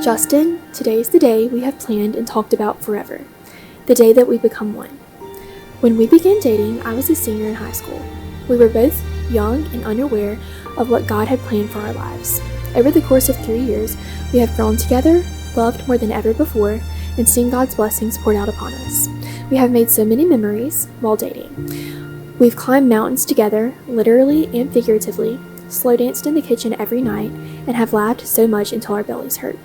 Justin, today is the day we have planned and talked about forever. The day that we become one. When we began dating, I was a senior in high school. We were both young and unaware of what God had planned for our lives. Over the course of 3 years, we have grown together, loved more than ever before, and seen God's blessings poured out upon us. We have made so many memories while dating. We've climbed mountains together, literally and figuratively, slow danced in the kitchen every night, and have laughed so much until our bellies hurt.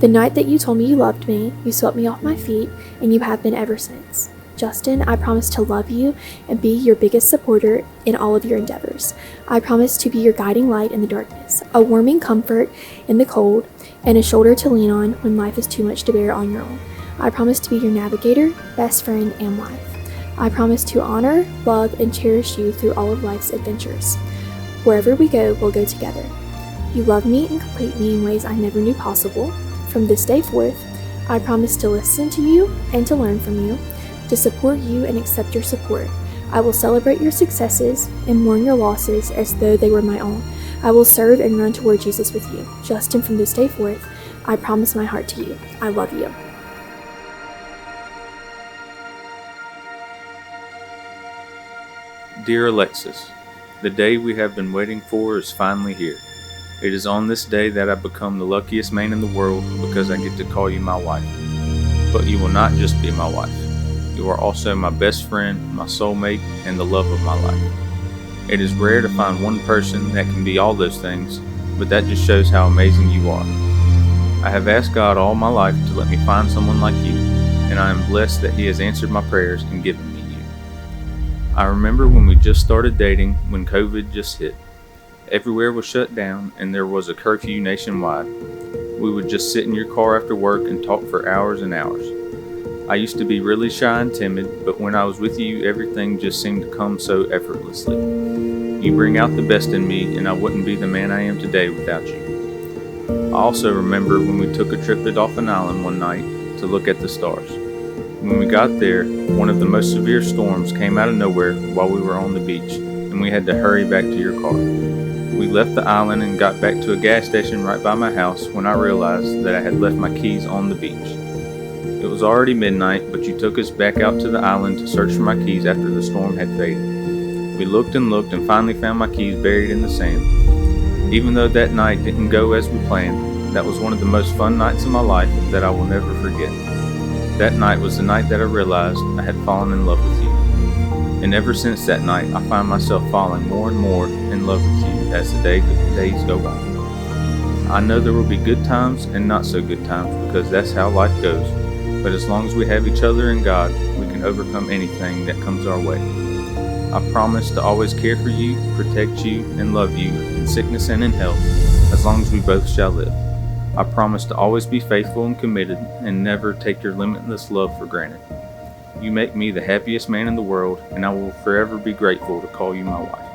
The night that you told me you loved me, you swept me off my feet, and you have been ever since. Justin, I promise to love you and be your biggest supporter in all of your endeavors. I promise to be your guiding light in the darkness, a warming comfort in the cold, and a shoulder to lean on when life is too much to bear on your own. I promise to be your navigator, best friend, and wife. I promise to honor, love, and cherish you through all of life's adventures. Wherever we go, we'll go together. You love me and complete me in ways I never knew possible. From this day forth, I promise to listen to you and to learn from you, to support you and accept your support. I will celebrate your successes and mourn your losses as though they were my own. I will serve and run toward Jesus with you. Justin, from this day forth, I promise my heart to you. I love you. Dear Alexis, the day we have been waiting for is finally here. It is on this day that I become the luckiest man in the world because I get to call you my wife. But you will not just be my wife. You are also my best friend, my soulmate, and the love of my life. It is rare to find one person that can be all those things, but that just shows how amazing you are. I have asked God all my life to let me find someone like you, and I am blessed that He has answered my prayers and given me you. I remember when we just started dating, when COVID just hit. Everywhere was shut down, and there was a curfew nationwide. We would just sit in your car after work and talk for hours and hours. I used to be really shy and timid, but when I was with you, everything just seemed to come so effortlessly. You bring out the best in me, and I wouldn't be the man I am today without you. I also remember when we took a trip to Dolphin Island one night to look at the stars. When we got there, one of the most severe storms came out of nowhere while we were on the beach, and we had to hurry back to your car. We left the island and got back to a gas station right by my house when I realized that I had left my keys on the beach. It was already midnight, but you took us back out to the island to search for my keys after the storm had faded. We looked and finally found my keys buried in the sand. Even though that night didn't go as we planned, that was one of the most fun nights of my life that I will never forget. That night was the night that I realized I had fallen in love with you. And ever since that night, I find myself falling more and more in love with you as the days go on. I know there will be good times and not so good times because that's how life goes. But as long as we have each other and God, we can overcome anything that comes our way. I promise to always care for you, protect you, and love you in sickness and in health, as long as we both shall live. I promise to always be faithful and committed and never take your limitless love for granted. You make me the happiest man in the world, and I will forever be grateful to call you my wife.